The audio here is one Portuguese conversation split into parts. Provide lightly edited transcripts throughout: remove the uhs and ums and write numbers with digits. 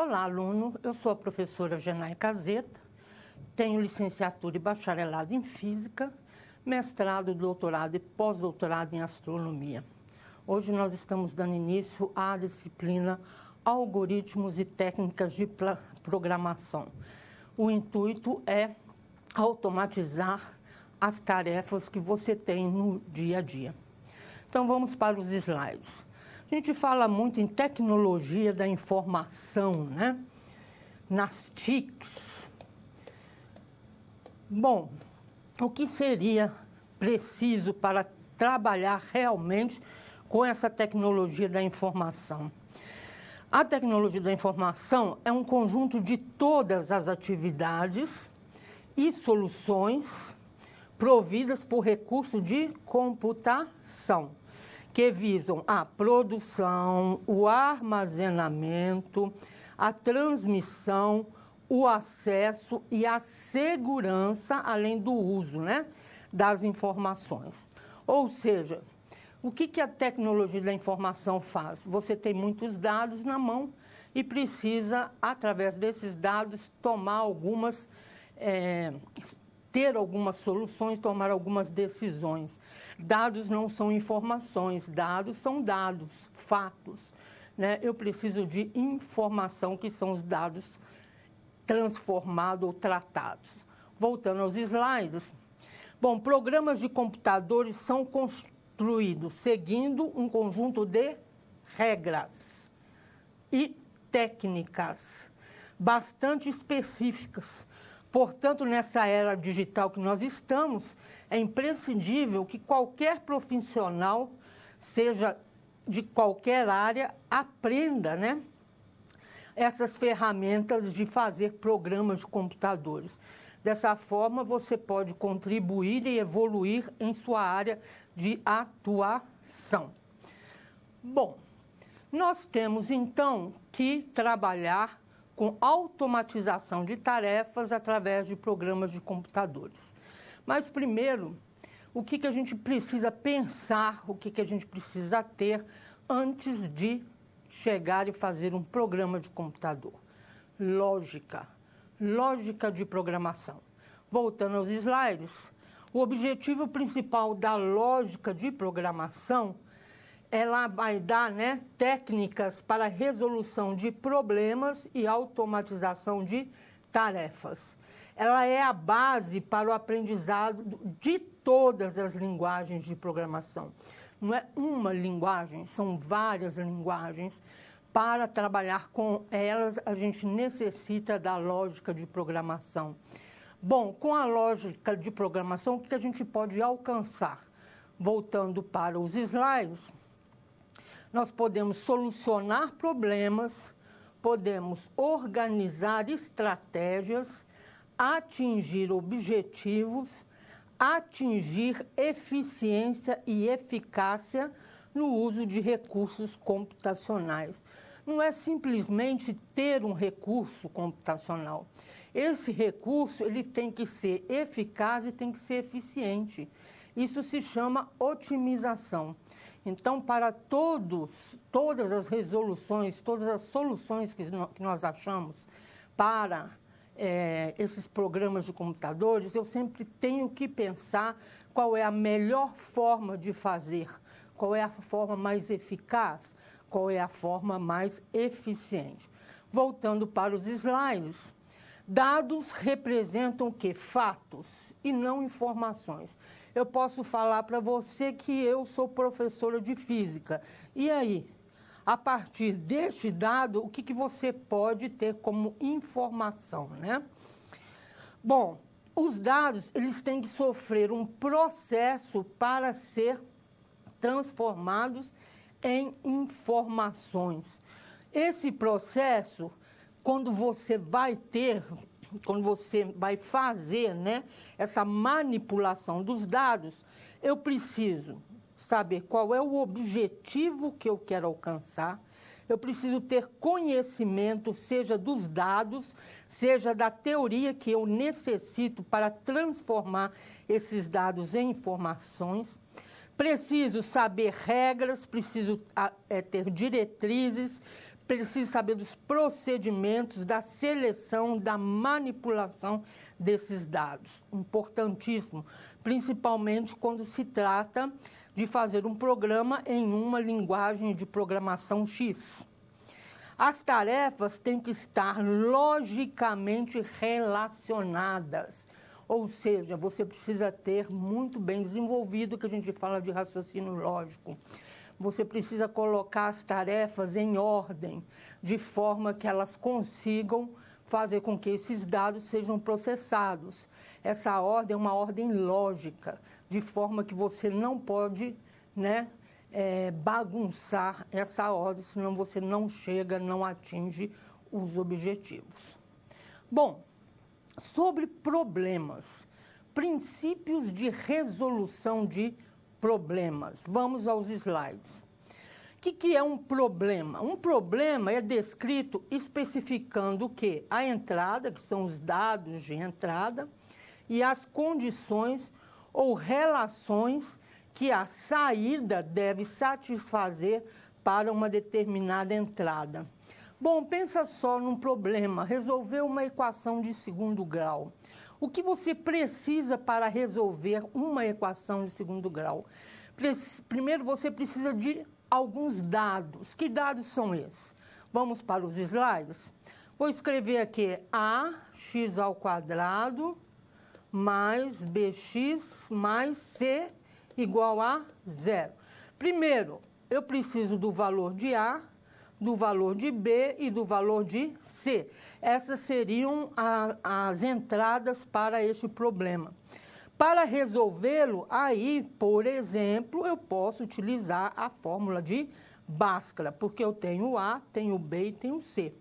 Olá, aluno. Eu sou a professora Genay Caseta, tenho licenciatura e bacharelado em Física, mestrado, doutorado e pós-doutorado em Astronomia. Hoje nós estamos dando início à disciplina Algoritmos e Técnicas de Programação. O intuito é automatizar as tarefas que você tem no dia a dia. Então vamos para os slides. A gente fala muito em tecnologia da informação, né? Nas TICs. Bom, o que seria preciso para trabalhar realmente com essa tecnologia da informação? A tecnologia da informação é um conjunto de todas as atividades e soluções providas por recursos de computação, que visam a produção, o armazenamento, a transmissão, o acesso e a segurança, além do uso, né, das informações. Ou seja, o que a tecnologia da informação faz? Você tem muitos dados na mão e precisa, através desses dados, ter algumas soluções, tomar algumas decisões. Dados não são informações, dados são dados, fatos, né? Eu preciso de informação, que são os dados transformados ou tratados. Voltando aos slides. Bom, programas de computadores são construídos seguindo um conjunto de regras e técnicas bastante específicas. Portanto, nessa era digital que nós estamos, é imprescindível que qualquer profissional, seja de qualquer área, aprenda, né, essas ferramentas de fazer programas de computadores. Dessa forma, você pode contribuir e evoluir em sua área de atuação. Bom, nós temos então que trabalhar com automatização de tarefas através de programas de computadores. Mas primeiro, o que a gente precisa pensar, o que a gente precisa ter antes de chegar e fazer um programa de computador? Lógica de programação. Voltando aos slides, o objetivo principal da lógica de programação, ela vai dar, né, técnicas para resolução de problemas e automatização de tarefas. Ela é a base para o aprendizado de todas as linguagens de programação. Não é uma linguagem, são várias linguagens. Para trabalhar com elas, a gente necessita da lógica de programação. Bom, com a lógica de programação, o que a gente pode alcançar? Voltando para os slides, nós podemos solucionar problemas, podemos organizar estratégias, atingir objetivos, atingir eficiência e eficácia no uso de recursos computacionais. Não é simplesmente ter um recurso computacional. Esse recurso ele tem que ser eficaz e tem que ser eficiente. Isso se chama otimização. Então, para todas as resoluções, todas as soluções que nós achamos para esses programas de computadores, eu sempre tenho que pensar qual é a melhor forma de fazer, qual é a forma mais eficaz, qual é a forma mais eficiente. Voltando para os slides, dados representam o quê? Fatos e não informações. Eu posso falar para você que eu sou professora de física. E aí, a partir deste dado, o que você pode ter como informação, né? Bom, os dados, eles têm que sofrer um processo para ser transformados em informações. Esse processo, quando você vai fazer, né, essa manipulação dos dados, eu preciso saber qual é o objetivo que eu quero alcançar, eu preciso ter conhecimento, seja dos dados, seja da teoria que eu necessito para transformar esses dados em informações. Preciso saber regras, preciso ter diretrizes, preciso saber dos procedimentos, da seleção, da manipulação desses dados. Importantíssimo, principalmente quando se trata de fazer um programa em uma linguagem de programação X. As tarefas têm que estar logicamente relacionadas, ou seja, você precisa ter muito bem desenvolvido, que a gente fala de raciocínio lógico. Você precisa colocar as tarefas em ordem, de forma que elas consigam fazer com que esses dados sejam processados. Essa ordem é uma ordem lógica, de forma que você não pode, bagunçar essa ordem, senão você não chega, não atinge os objetivos. Bom, sobre problemas, princípios de resolução de problemas. Vamos aos slides. O que é um problema? Um problema é descrito especificando o quê? A entrada, que são os dados de entrada, e as condições ou relações que a saída deve satisfazer para uma determinada entrada. Bom, pensa só num problema, resolver uma equação de segundo grau. O que você precisa para resolver uma equação de segundo grau? Primeiro, você precisa de alguns dados. Que dados são esses? Vamos para os slides. Vou escrever aqui ax² mais bx mais c igual a 0. Primeiro, eu preciso do valor de A, do valor de B e do valor de C. Essas seriam as entradas para este problema. Para resolvê-lo, aí, por exemplo, eu posso utilizar a fórmula de Bhaskara, porque eu tenho A, tenho B e tenho C.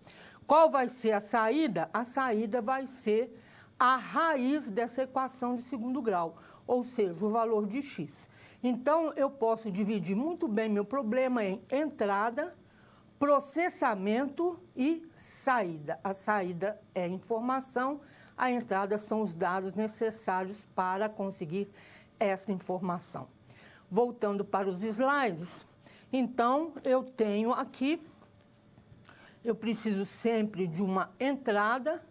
Qual vai ser a saída? A saída vai ser a raiz dessa equação de segundo grau, ou seja, o valor de x. Então, eu posso dividir muito bem meu problema em entrada, processamento e saída. A saída é informação, a entrada são os dados necessários para conseguir essa informação. Voltando para os slides, então, eu tenho aqui, eu preciso sempre de uma entrada,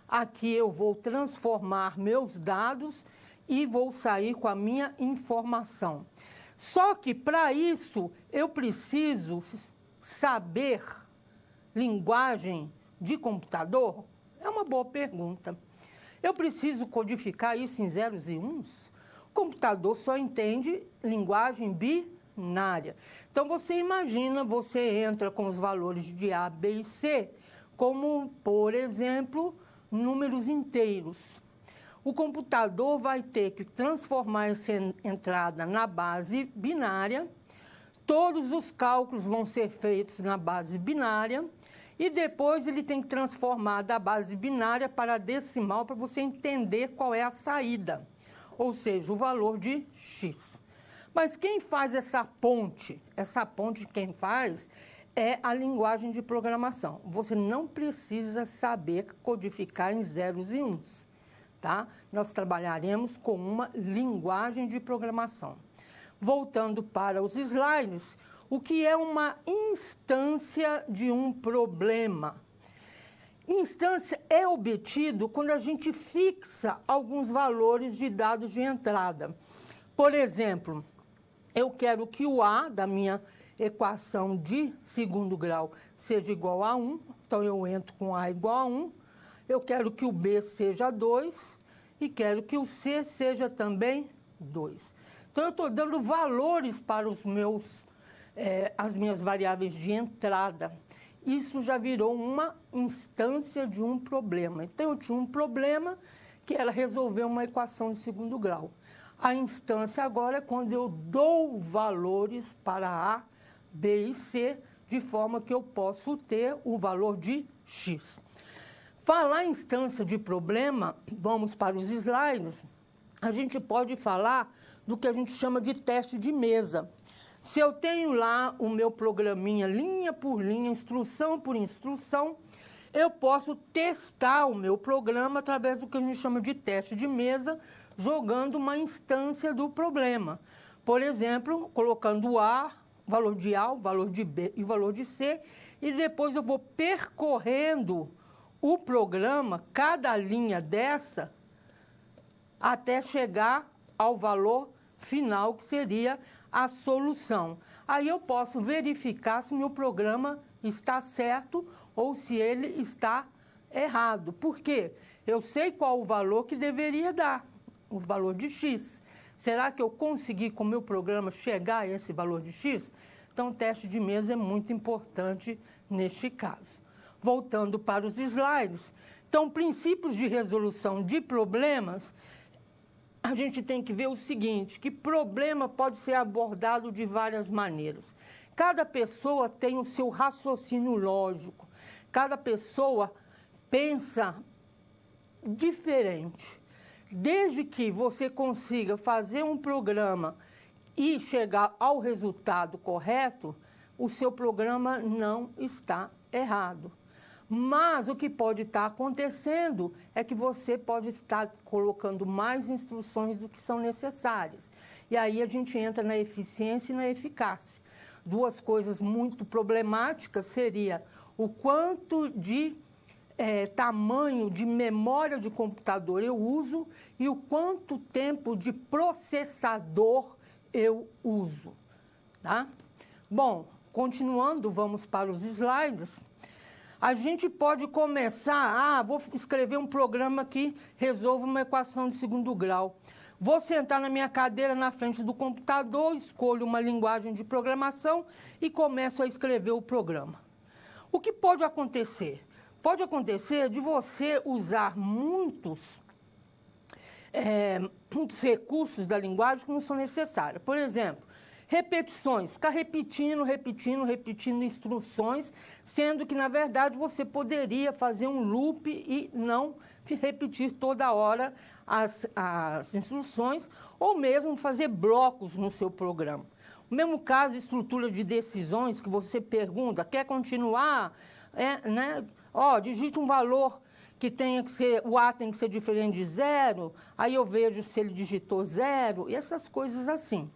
aqui eu vou transformar meus dados e vou sair com a minha informação. Só que, para isso, eu preciso saber linguagem de computador? É uma boa pergunta. Eu preciso codificar isso em zeros e uns? O computador só entende linguagem binária. Então, você imagina, você entra com os valores de A, B e C, como, por exemplo, números inteiros. O computador vai ter que transformar essa entrada na base binária, todos os cálculos vão ser feitos na base binária, e depois ele tem que transformar da base binária para a decimal para você entender qual é a saída, ou seja, o valor de x. Mas quem faz essa ponte? Essa ponte quem faz é a linguagem de programação. Você não precisa saber codificar em zeros e uns, tá? Nós trabalharemos com uma linguagem de programação. Voltando para os slides, o que é uma instância de um problema? Instância é obtido quando a gente fixa alguns valores de dados de entrada. Por exemplo, eu quero que o A da minha equação de segundo grau seja igual a 1, então eu entro com A igual a 1. Eu quero que o B seja 2 e quero que o C seja também 2. Então, eu estou dando valores para os as minhas variáveis de entrada. Isso já virou uma instância de um problema. Então, eu tinha um problema que era resolver uma equação de segundo grau. A instância agora é quando eu dou valores para A, B e C, de forma que eu posso ter o valor de x. Falar em instância de problema, vamos para os slides, a gente pode falar do que a gente chama de teste de mesa. Se eu tenho lá o meu programinha, linha por linha, instrução por instrução, eu posso testar o meu programa através do que a gente chama de teste de mesa, jogando uma instância do problema. Por exemplo, colocando o valor de A, o valor de B e o valor de C, e depois eu vou percorrendo o programa, cada linha dessa, até chegar ao valor final, que seria a solução. Aí eu posso verificar se meu programa está certo ou se ele está errado. Por quê? Eu sei qual o valor que deveria dar, o valor de X. Será que eu consegui com o meu programa chegar a esse valor de X? Então, o teste de mesa é muito importante neste caso. Voltando para os slides. Então, princípios de resolução de problemas, a gente tem que ver o seguinte, que problema pode ser abordado de várias maneiras. Cada pessoa tem o seu raciocínio lógico, cada pessoa pensa diferente. Desde que você consiga fazer um programa e chegar ao resultado correto, o seu programa não está errado. Mas o que pode estar acontecendo é que você pode estar colocando mais instruções do que são necessárias. E aí a gente entra na eficiência e na eficácia. Duas coisas muito problemáticas seria o quanto de tamanho de memória de computador eu uso e o quanto tempo de processador eu uso. Tá? Bom, continuando, vamos para os slides. A gente pode começar, vou escrever um programa que resolva uma equação de segundo grau. Vou sentar na minha cadeira na frente do computador, escolho uma linguagem de programação e começo a escrever o programa. O que pode acontecer? Pode acontecer de você usar muitos recursos da linguagem que não são necessários. Por exemplo, repetições, ficar repetindo instruções, sendo que, na verdade, você poderia fazer um loop e não repetir toda hora as instruções, ou mesmo fazer blocos no seu programa. O mesmo caso, estrutura de decisões, que você pergunta, quer continuar? Digite um valor que tenha que ser, o A tem que ser diferente de 0, aí eu vejo se ele digitou 0, e essas coisas assim.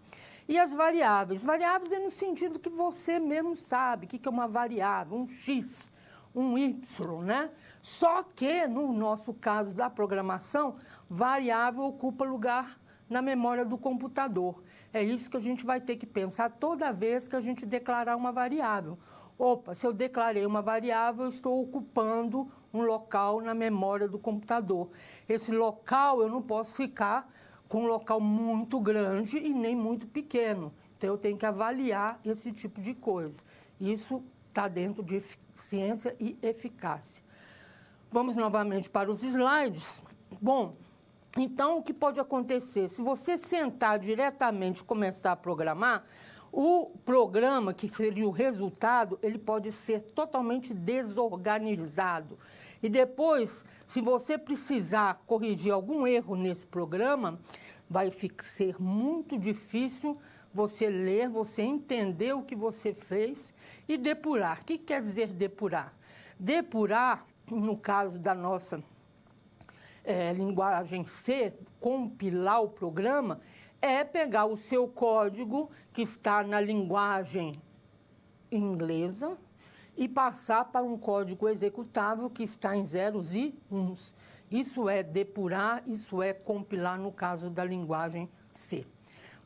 E as variáveis? Variáveis é no sentido que você mesmo sabe o que é uma variável, um X, um Y, né? Só que, no nosso caso da programação, variável ocupa lugar na memória do computador. É isso que a gente vai ter que pensar toda vez que a gente declarar uma variável. Opa, se eu declarei uma variável, eu estou ocupando um local na memória do computador. Esse local eu não posso ficar com um local muito grande e nem muito pequeno. Então, eu tenho que avaliar esse tipo de coisa. Isso está dentro de eficiência e eficácia. Vamos novamente para os slides. Bom, então, o que pode acontecer? Se você sentar diretamente e começar a programar, o programa, que seria o resultado, ele pode ser totalmente desorganizado. E depois, se você precisar corrigir algum erro nesse programa, vai ser muito difícil você ler, você entender o que você fez e depurar. O que quer dizer depurar? Depurar, no caso da nossa linguagem C, compilar o programa, é pegar o seu código que está na linguagem inglesa e passar para um código executável que está em zeros e uns. Isso é depurar, isso é compilar no caso da linguagem C.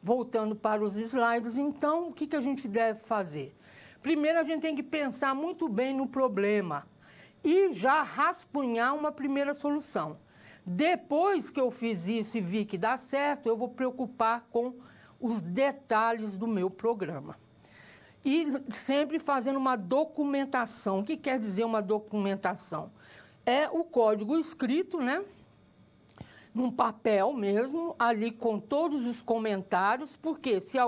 Voltando para os slides, então, o que a gente deve fazer? Primeiro, a gente tem que pensar muito bem no problema e já rascunhar uma primeira solução. Depois que eu fiz isso e vi que dá certo, eu vou preocupar com os detalhes do meu programa. E sempre fazendo uma documentação. O que quer dizer uma documentação? É o código escrito, né? Num papel mesmo, ali com todos os comentários, porque se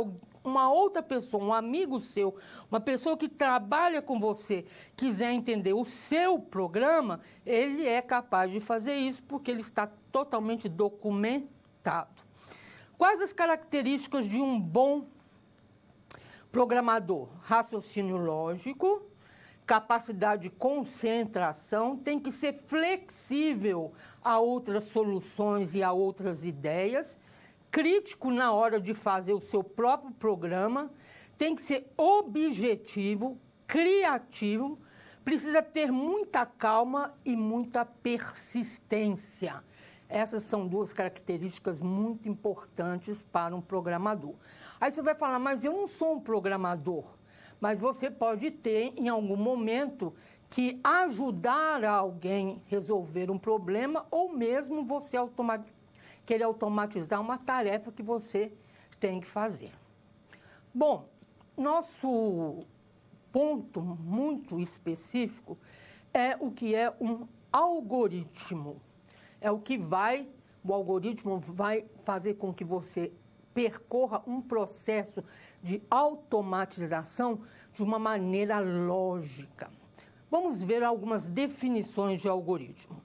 uma outra pessoa, um amigo seu, uma pessoa que trabalha com você, quiser entender o seu programa, ele é capaz de fazer isso, porque ele está totalmente documentado. Quais as características de um bom programador? Raciocínio lógico, capacidade de concentração, tem que ser flexível a outras soluções e a outras ideias, crítico na hora de fazer o seu próprio programa, tem que ser objetivo, criativo, Precisa ter muita calma e muita persistência. Essas são duas características muito importantes para um programador. Aí você vai falar, mas eu não sou um programador. Mas você pode ter, em algum momento, que ajudar alguém a resolver um problema ou mesmo você querer automatizar uma tarefa que você tem que fazer. Bom, nosso ponto muito específico é o que é um algoritmo. É o algoritmo vai fazer com que você percorra um processo de automatização de uma maneira lógica. Vamos ver algumas definições de algoritmo.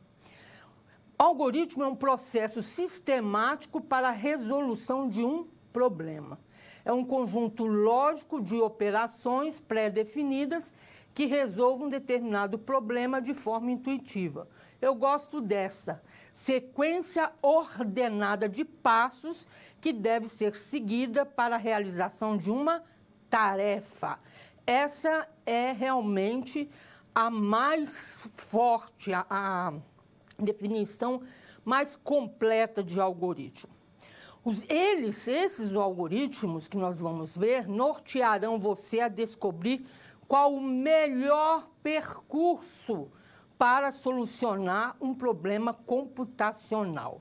Algoritmo é um processo sistemático para a resolução de um problema. É um conjunto lógico de operações pré-definidas que resolvam um determinado problema de forma intuitiva. Eu gosto dessa sequência ordenada de passos que deve ser seguida para a realização de uma tarefa. Essa é realmente a mais forte, definição mais completa de algoritmo. Esses algoritmos que nós vamos ver nortearão você a descobrir qual o melhor percurso para solucionar um problema computacional.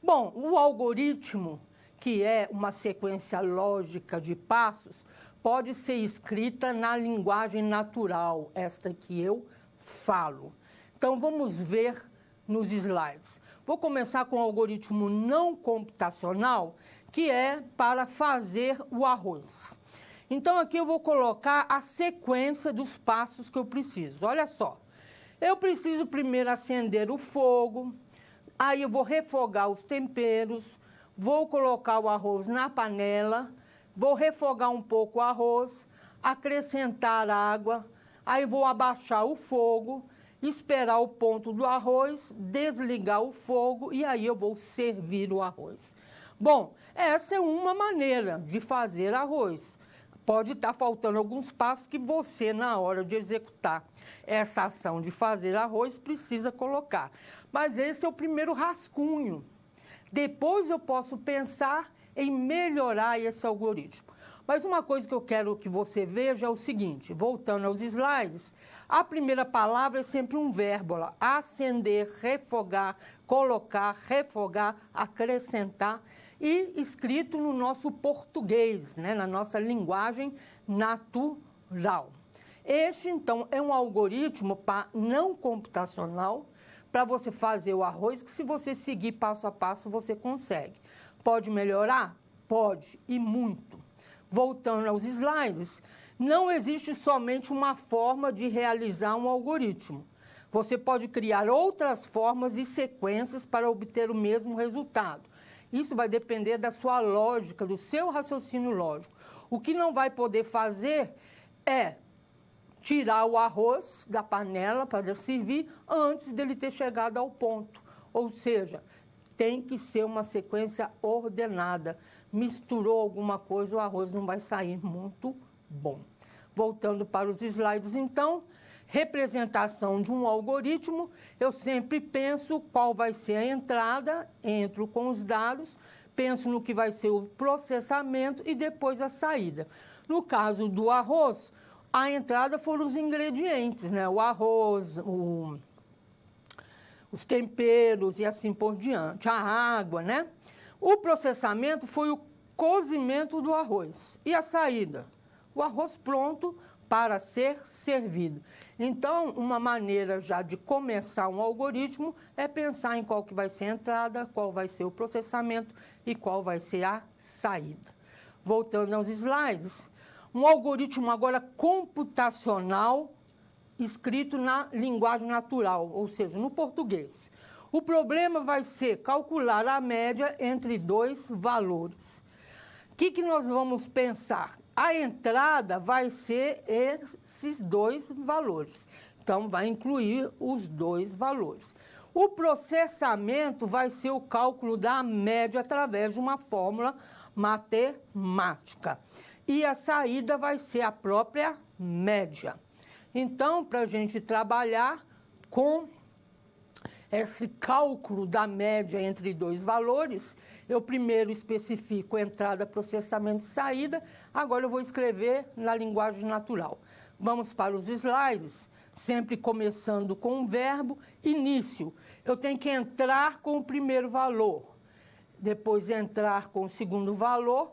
Bom, o algoritmo, que é uma sequência lógica de passos, pode ser escrita na linguagem natural, esta que eu falo. Então, vamos ver nos slides. Vou começar com o algoritmo não computacional, que é para fazer o arroz. Então, aqui eu vou colocar a sequência dos passos que eu preciso. Olha só, eu preciso primeiro acender o fogo, aí eu vou refogar os temperos, vou colocar o arroz na panela, vou refogar um pouco o arroz, acrescentar água, aí vou abaixar o fogo, esperar o ponto do arroz, desligar o fogo e aí eu vou servir o arroz. Bom, essa é uma maneira de fazer arroz. Pode estar faltando alguns passos que você, na hora de executar essa ação de fazer arroz, precisa colocar. Mas esse é o primeiro rascunho. Depois eu posso pensar em melhorar esse algoritmo. Mas uma coisa que eu quero que você veja é o seguinte, voltando aos slides, a primeira palavra é sempre um verbo, lá, acender, refogar, colocar, refogar, acrescentar, e escrito no nosso português, né, na nossa linguagem natural. Este, então, é um algoritmo não computacional para você fazer o arroz, que se você seguir passo a passo, você consegue. Pode melhorar? Pode, e muito. Voltando aos slides, não existe somente uma forma de realizar um algoritmo. Você pode criar outras formas e sequências para obter o mesmo resultado. Isso vai depender da sua lógica, do seu raciocínio lógico. O que não vai poder fazer é tirar o arroz da panela para servir antes dele ter chegado ao ponto. Ou seja, tem que ser uma sequência ordenada. Misturou alguma coisa, o arroz não vai sair muito bom. Voltando para os slides, então, representação de um algoritmo, eu sempre penso qual vai ser a entrada, entro com os dados, penso no que vai ser o processamento e depois a saída. No caso do arroz, a entrada foram os ingredientes, né? O arroz, os temperos e assim por diante, a água, né? O processamento foi o cozimento do arroz. E a saída? O arroz pronto para ser servido. Então, uma maneira já de começar um algoritmo é pensar em qual que vai ser a entrada, qual vai ser o processamento e qual vai ser a saída. Voltando aos slides, um algoritmo agora computacional escrito na linguagem natural, ou seja, no português. O problema vai ser calcular a média entre dois valores. O que nós vamos pensar? A entrada vai ser esses dois valores. Então, vai incluir os dois valores. O processamento vai ser o cálculo da média através de uma fórmula matemática. E a saída vai ser a própria média. Então, para a gente trabalhar com esse cálculo da média entre dois valores, eu primeiro especifico entrada, processamento e saída, agora eu vou escrever na linguagem natural. Vamos para os slides, sempre começando com o verbo início. Eu tenho que entrar com o primeiro valor, depois entrar com o segundo valor,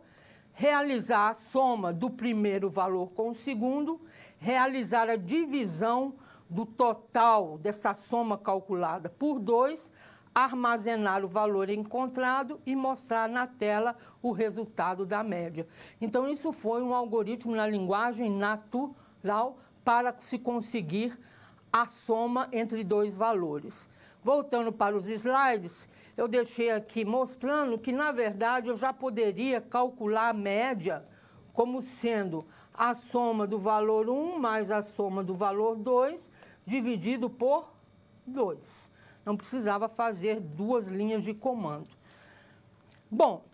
realizar a soma do primeiro valor com o segundo, realizar a divisão do total dessa soma calculada por 2, armazenar o valor encontrado e mostrar na tela o resultado da média. Então, isso foi um algoritmo na linguagem natural para se conseguir a soma entre dois valores. Voltando para os slides, eu deixei aqui mostrando que, na verdade, eu já poderia calcular a média como sendo a soma do valor 1 mais a soma do valor 2, dividido por 2. Não precisava fazer duas linhas de comando. Bom,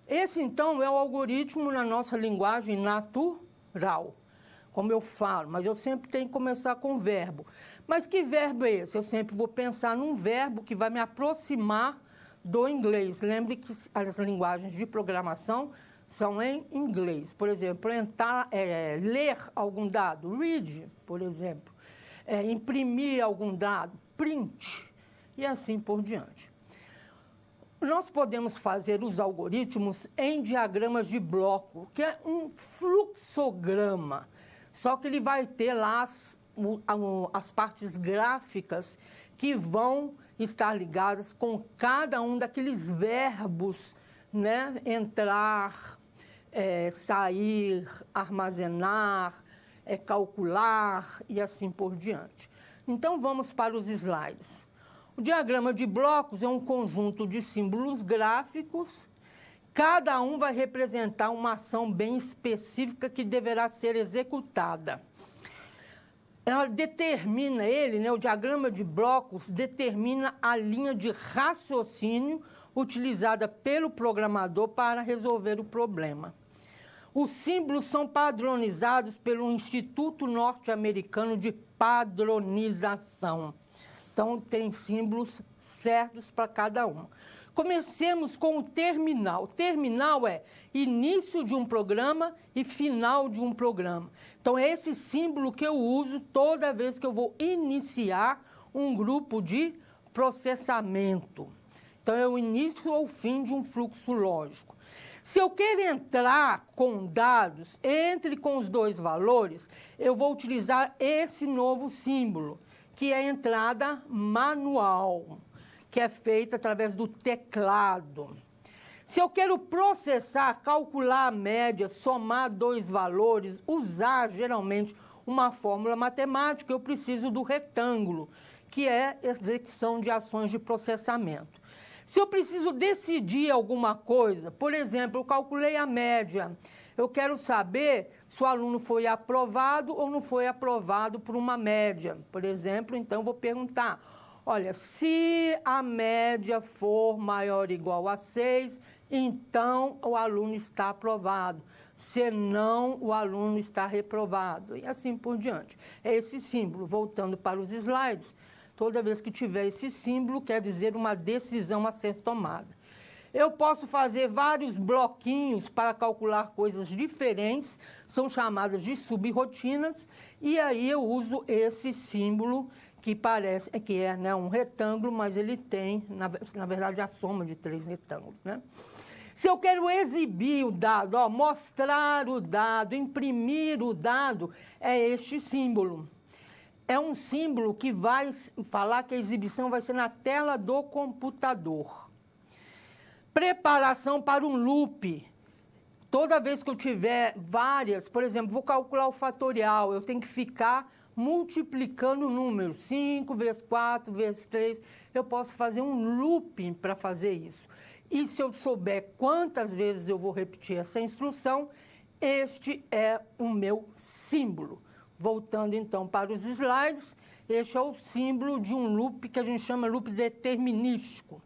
esse então é o algoritmo na nossa linguagem natural, como eu falo, mas eu sempre tenho que começar com verbo. Mas que verbo é esse? Eu sempre vou pensar num verbo que vai me aproximar do inglês. Lembre que as linguagens de programação são em inglês. Por exemplo, ler algum dado, read, por exemplo. Imprimir algum dado, print, e assim por diante. Nós podemos fazer os algoritmos em diagramas de bloco, que é um fluxograma, só que ele vai ter lá as partes gráficas que vão estar ligadas com cada um daqueles verbos, né? Entrar, sair, armazenar, calcular e assim por diante. Então, vamos para os slides. O diagrama de blocos é um conjunto de símbolos gráficos. Cada um vai representar uma ação bem específica que deverá ser executada. Ela determina o diagrama de blocos determina a linha de raciocínio utilizada pelo programador para resolver o problema. Os símbolos são padronizados pelo Instituto Norte-Americano de Padronização. Então, tem símbolos certos para cada uma. Comecemos com o terminal. O terminal é início de um programa e final de um programa. Então, é esse símbolo que eu uso toda vez que eu vou iniciar um grupo de processamento. Então, é o início ou fim de um fluxo lógico. Se eu quero entrar com dados, entre com os dois valores, eu vou utilizar esse novo símbolo, que é a entrada manual, que é feita através do teclado. Se eu quero processar, calcular a média, somar dois valores, usar geralmente uma fórmula matemática, eu preciso do retângulo, que é a execução de ações de processamento. Se eu preciso decidir alguma coisa, por exemplo, eu calculei a média, eu quero saber se o aluno foi aprovado ou não foi aprovado por uma média. Por exemplo, então eu vou perguntar, olha, se a média for maior ou igual a 6, então o aluno está aprovado. Se não, o aluno está reprovado. E assim por diante. É esse símbolo, voltando para os slides. Toda vez que tiver esse símbolo, quer dizer uma decisão a ser tomada. Eu posso fazer vários bloquinhos para calcular coisas diferentes, são chamadas de subrotinas, e aí eu uso esse símbolo que parece que é, né, um retângulo, mas ele tem, na verdade, a soma de 3 retângulos, né? Se eu quero exibir o dado, mostrar o dado, imprimir o dado, é este símbolo. É um símbolo que vai falar que a exibição vai ser na tela do computador. Preparação para um loop. Toda vez que eu tiver várias, por exemplo, vou calcular o fatorial, eu tenho que ficar multiplicando números, 5 vezes 4 vezes 3, eu posso fazer um looping para fazer isso. E se eu souber quantas vezes eu vou repetir essa instrução, este é o meu símbolo. Voltando então para os slides, este é o símbolo de um loop que a gente chama loop determinístico.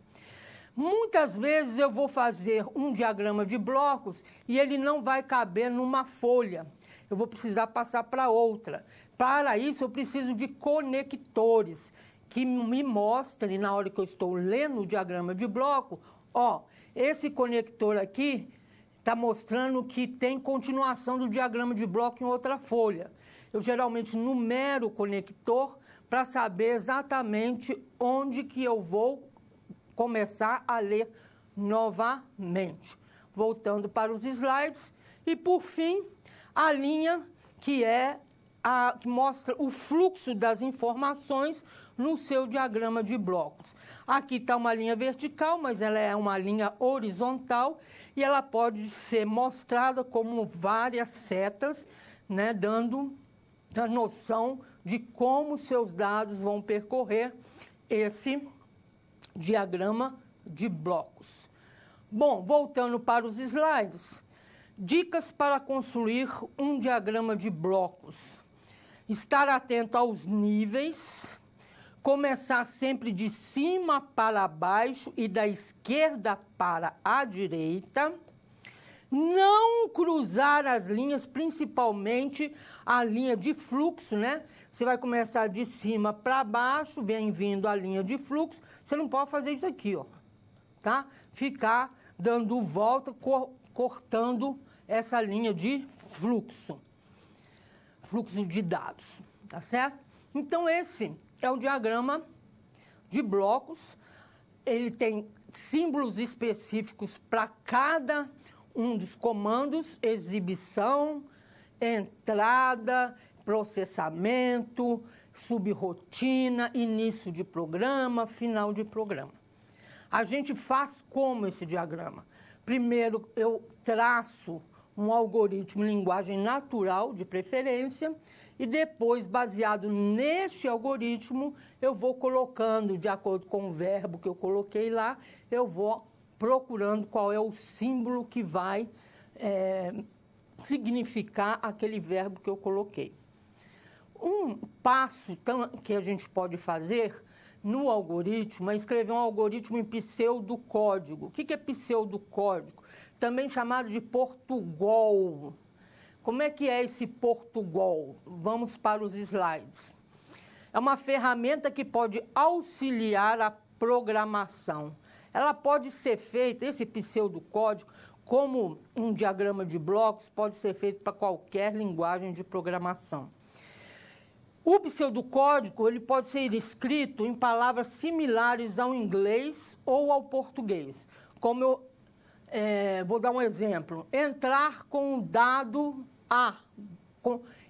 Muitas vezes eu vou fazer um diagrama de blocos e ele não vai caber numa folha. Eu vou precisar passar para outra. Para isso, eu preciso de conectores que me mostrem, na hora que eu estou lendo o diagrama de bloco, ó, esse conector aqui está mostrando que tem continuação do diagrama de bloco em outra folha. Eu geralmente numero o conector para saber exatamente onde que eu vou começar a ler novamente. Voltando para os slides. E, por fim, a linha que mostra o fluxo das informações no seu diagrama de blocos. Aqui está uma linha vertical, mas ela é uma linha horizontal e ela pode ser mostrada como várias setas, né, dando a noção de como seus dados vão percorrer esse diagrama de blocos. Bom, voltando para os slides, dicas para construir um diagrama de blocos. Estar atento aos níveis, começar sempre de cima para baixo e da esquerda para a direita, não cruzar as linhas, principalmente a linha de fluxo, né? Você vai começar de cima para baixo, vem vindo a linha de fluxo, você não pode fazer isso aqui, ó, tá? Ficar dando volta, cortando essa linha de fluxo de dados, tá certo? Então, esse é o diagrama de blocos. Ele tem símbolos específicos para cada um dos comandos: exibição, entrada, processamento, subrotina, início de programa, final de programa. A gente faz como esse diagrama? Primeiro, eu traço um algoritmo em linguagem natural, de preferência, e depois, baseado neste algoritmo, eu vou colocando, de acordo com o verbo que eu coloquei lá, eu vou procurando qual é o símbolo que vai significar aquele verbo que eu coloquei. Um passo que a gente pode fazer no algoritmo é escrever um algoritmo em pseudocódigo. O que é pseudocódigo? Também chamado de Portugal. Como é que é esse Portugal? Vamos para os slides. É uma ferramenta que pode auxiliar a programação. Ela pode ser feita, esse pseudocódigo, como um diagrama de blocos, pode ser feito para qualquer linguagem de programação. O pseudocódigo ele pode ser escrito em palavras similares ao inglês ou ao português. Como eu vou dar um exemplo. Entrar com o dado A.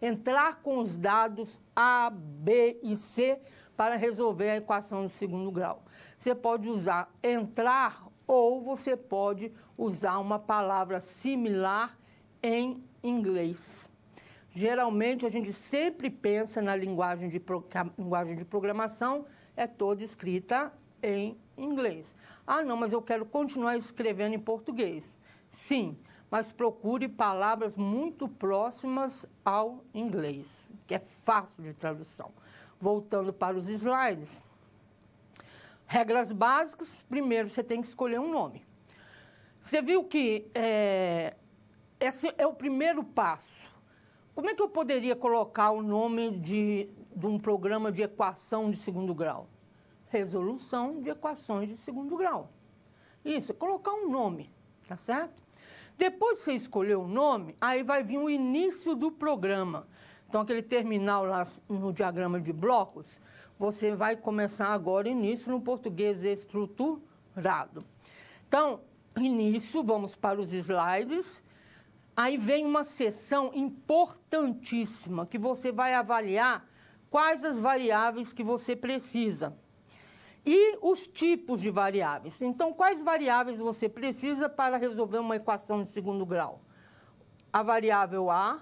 Entrar com os dados A, B e C para resolver a equação do segundo grau. Você pode usar entrar ou você pode usar uma palavra similar em inglês. Geralmente, a gente sempre pensa na linguagem que a linguagem de programação é toda escrita em inglês. Ah, não, mas eu quero continuar escrevendo em português. Sim, mas procure palavras muito próximas ao inglês, que é fácil de tradução. Voltando para os slides. Regras básicas, primeiro você tem que escolher um nome. Você viu que esse é o primeiro passo. Como é que eu poderia colocar o nome de um programa de equação de segundo grau? Resolução de equações de segundo grau. Isso, é colocar um nome, tá certo? Depois que você escolher o nome, aí vai vir o início do programa. Então, aquele terminal lá no diagrama de blocos, você vai começar agora início no português estruturado. Então, início, vamos para os slides. Aí vem uma seção importantíssima, que você vai avaliar quais as variáveis que você precisa. E os tipos de variáveis. Então, quais variáveis você precisa para resolver uma equação de segundo grau? A variável A,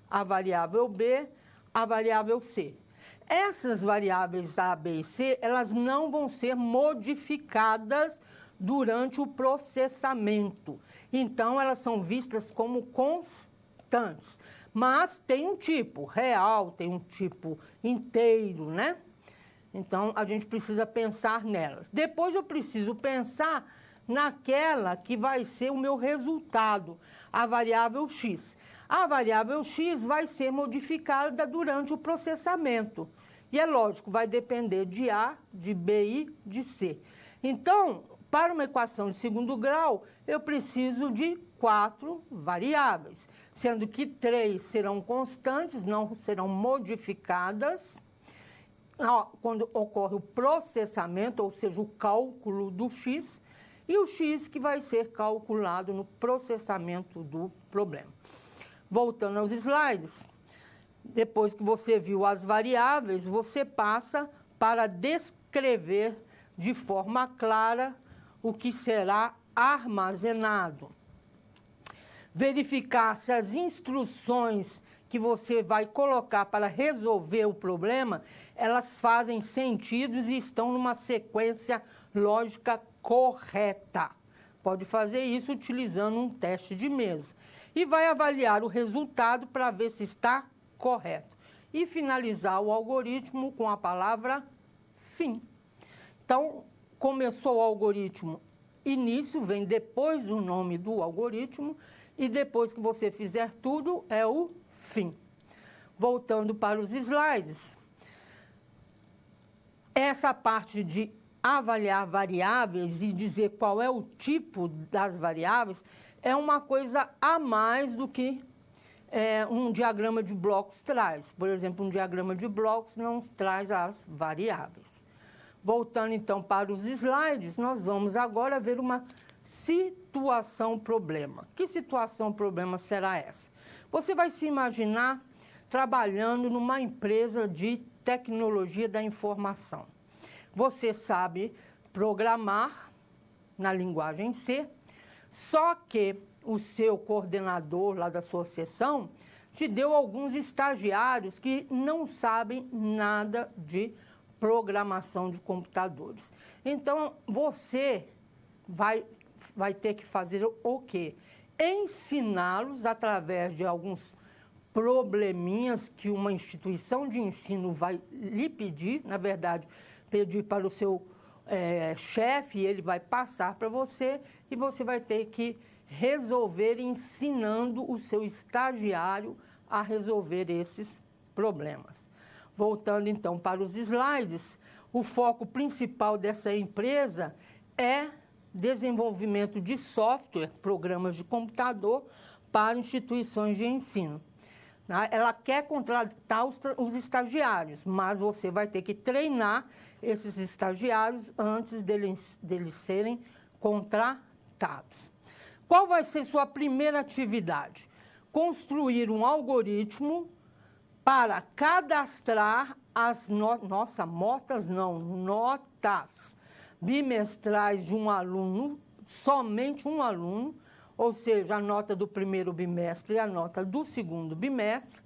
a variável B, a variável C. Essas variáveis A, B e C, elas não vão ser modificadas durante o processamento. Então, elas são vistas como constantes. Mas tem um tipo real, tem um tipo inteiro, né? Então, a gente precisa pensar nelas. Depois, eu preciso pensar naquela que vai ser o meu resultado, a variável x. A variável x vai ser modificada durante o processamento. E é lógico, vai depender de A, de B e de C. Então, para uma equação de segundo grau, eu preciso de 4 variáveis, sendo que 3 serão constantes, não serão modificadas quando ocorre o processamento, ou seja, o cálculo do x, e o x que vai ser calculado no processamento do problema. Voltando aos slides, depois que você viu as variáveis, você passa para descrever de forma clara o que será armazenado. Verificar se as instruções que você vai colocar para resolver o problema, elas fazem sentido e estão numa sequência lógica correta. Pode fazer isso utilizando um teste de mesa. E vai avaliar o resultado para ver se está correto. E finalizar o algoritmo com a palavra fim. Então, começou o algoritmo, início vem depois do nome do algoritmo, e depois que você fizer tudo, é o fim. Voltando para os slides, essa parte de avaliar variáveis e dizer qual é o tipo das variáveis é uma coisa a mais do que um diagrama de blocos traz. Por exemplo, um diagrama de blocos não traz as variáveis. Voltando então para os slides, nós vamos agora ver uma situação-problema. Que situação-problema será essa? Você vai se imaginar trabalhando numa empresa de tecnologia da informação. Você sabe programar na linguagem C, só que o seu coordenador lá da sua seção te deu alguns estagiários que não sabem nada de programação de computadores. Então, você vai ter que fazer o quê? Ensiná-los através de alguns probleminhas que uma instituição de ensino vai lhe pedir, na verdade, pedir para o seu chefe, ele vai passar para você e você vai ter que resolver ensinando o seu estagiário a resolver esses problemas. Voltando então para os slides, o foco principal dessa empresa é desenvolvimento de software, programas de computador para instituições de ensino. Ela quer contratar os estagiários, mas você vai ter que treinar esses estagiários antes deles serem contratados. Qual vai ser sua primeira atividade? Construir um algoritmo para cadastrar as notas bimestrais de um aluno, somente um aluno, ou seja, a nota do primeiro bimestre e a nota do segundo bimestre,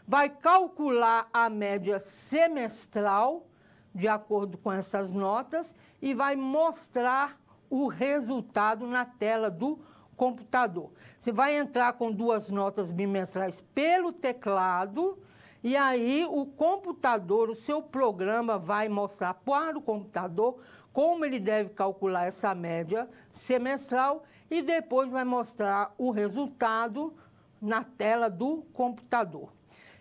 vai calcular a média semestral de acordo com essas notas e vai mostrar o resultado na tela do computador. Você vai entrar com 2 notas bimestrais pelo teclado e aí o computador, o seu programa vai mostrar para o computador como ele deve calcular essa média semestral e depois vai mostrar o resultado na tela do computador.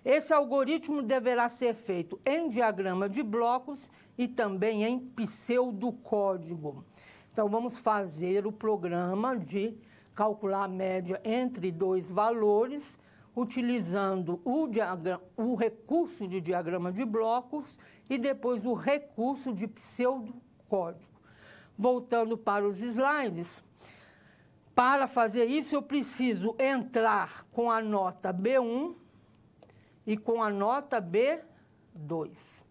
Esse algoritmo deverá ser feito em diagrama de blocos e também em pseudocódigo. Então, vamos fazer o programa de calcular a média entre 2 valores, utilizando o recurso de diagrama de blocos e depois o recurso de pseudocódigo. Voltando para os slides, para fazer isso eu preciso entrar com a nota B1 e com a nota B2.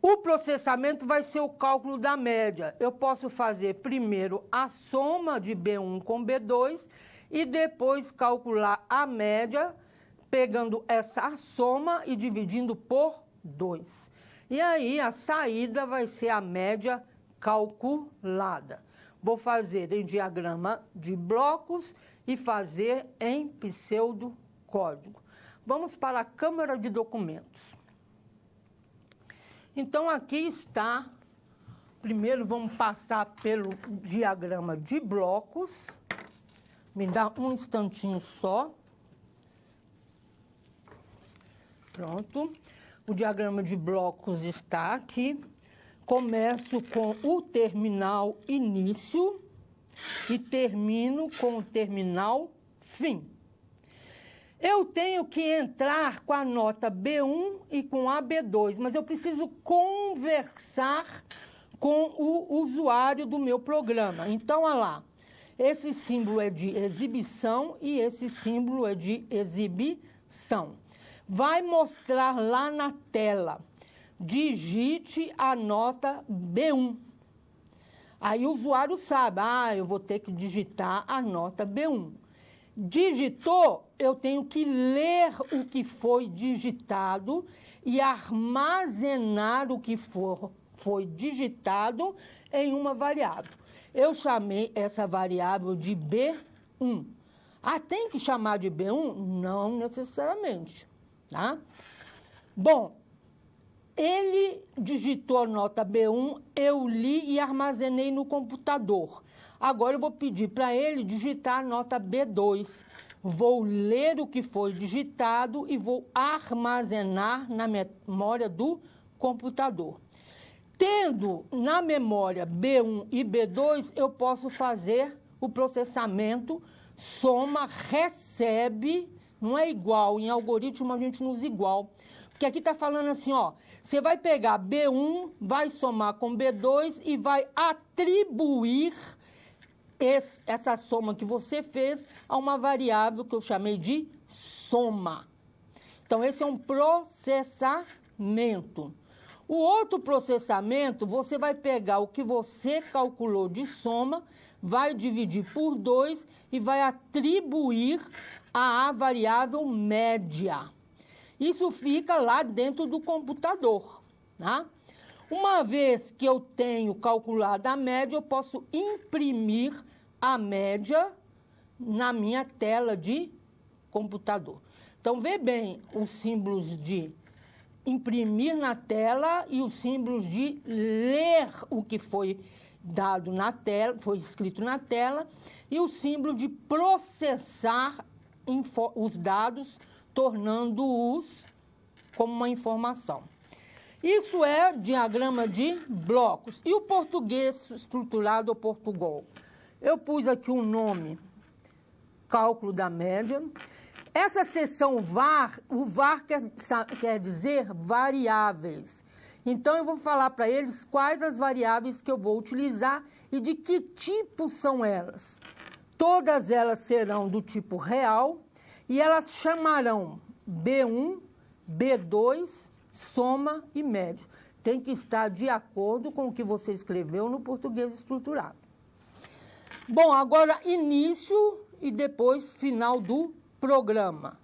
O processamento vai ser o cálculo da média. Eu posso fazer primeiro a soma de B1 com B2 e depois calcular a média, pegando essa soma e dividindo por 2. E aí a saída vai ser a média calculada. Vou fazer em diagrama de blocos e fazer em pseudocódigo. Vamos para a câmara de documentos. Então, aqui está, primeiro vamos passar pelo diagrama de blocos. Me dá um instantinho só. Pronto. O diagrama de blocos está aqui. Começo com o terminal início e termino com o terminal fim. Eu tenho que entrar com a nota B1 e com a B2, mas eu preciso conversar com o usuário do meu programa. Então, olha lá, esse símbolo é de exibição e esse símbolo é de exibição. Vai mostrar lá na tela, digite a nota B1. Aí o usuário sabe, eu vou ter que digitar a nota B1. Digitou, eu tenho que ler o que foi digitado e armazenar o que foi digitado em uma variável. Eu chamei essa variável de B1. Tem que chamar de B1? Não necessariamente, tá? Bom, ele digitou a nota B1, eu li e armazenei no computador. Agora eu vou pedir para ele digitar a nota B2. Vou ler o que foi digitado e vou armazenar na memória do computador. Tendo na memória B1 e B2, eu posso fazer o processamento, soma, recebe, não é igual, em algoritmo a gente não usa igual. Porque aqui está falando assim, você vai pegar B1, vai somar com B2 e vai atribuir essa soma que você fez a uma variável que eu chamei de soma. Então, esse é um processamento. O outro processamento, você vai pegar o que você calculou de soma, vai dividir por 2 e vai atribuir a variável média. Isso fica lá dentro do computador, tá? Uma vez que eu tenho calculado a média, eu posso imprimir a média na minha tela de computador. Então, vê bem os símbolos de imprimir na tela e os símbolos de ler o que foi dado na tela, foi escrito na tela, e o símbolo de processar os dados, tornando-os como uma informação. Isso é diagrama de blocos. E o português estruturado ou Portugal? Eu pus aqui um nome, cálculo da média. Essa seção VAR, o VAR quer dizer variáveis. Então, eu vou falar para eles quais as variáveis que eu vou utilizar e de que tipo são elas. Todas elas serão do tipo real e elas chamarão B1, B2, soma e média. Tem que estar de acordo com o que você escreveu no português estruturado. Bom, agora início e depois final do programa.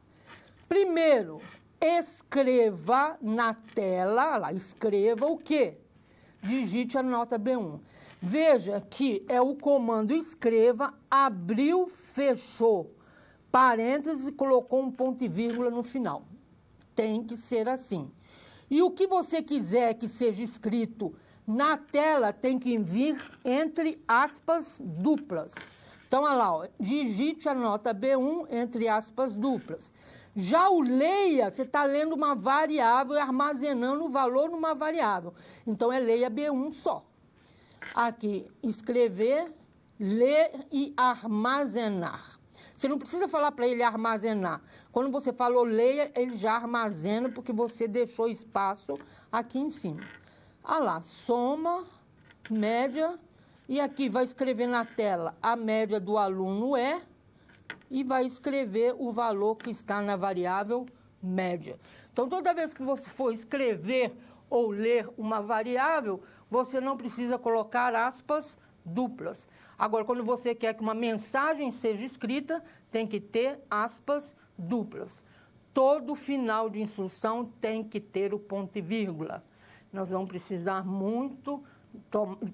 Primeiro, escreva na tela, escreva o quê? Digite a nota B1. Veja que é o comando escreva, abriu, fechou, parênteses e colocou um ponto e vírgula no final. Tem que ser assim. E o que você quiser que seja escrito na tela tem que vir entre aspas duplas. Então, olha lá, digite a nota B1 entre aspas duplas. Já o leia, você está lendo uma variável e armazenando o valor numa variável. Então, é leia B1 só. Aqui, escrever, ler e armazenar. Você não precisa falar para ele armazenar. Quando você falou leia, ele já armazena porque você deixou espaço aqui em cima. Olha lá, soma, média, e aqui vai escrever na tela a média do aluno e vai escrever o valor que está na variável média. Então, toda vez que você for escrever ou ler uma variável, você não precisa colocar aspas duplas. Agora, quando você quer que uma mensagem seja escrita, tem que ter aspas duplas. Todo final de instrução tem que ter o ponto e vírgula. Nós vamos precisar muito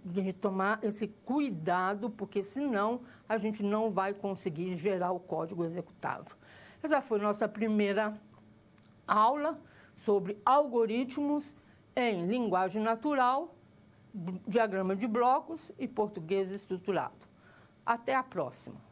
de tomar esse cuidado, porque senão a gente não vai conseguir gerar o código executável. Essa foi nossa primeira aula sobre algoritmos em linguagem natural, diagrama de blocos e português estruturado. Até a próxima!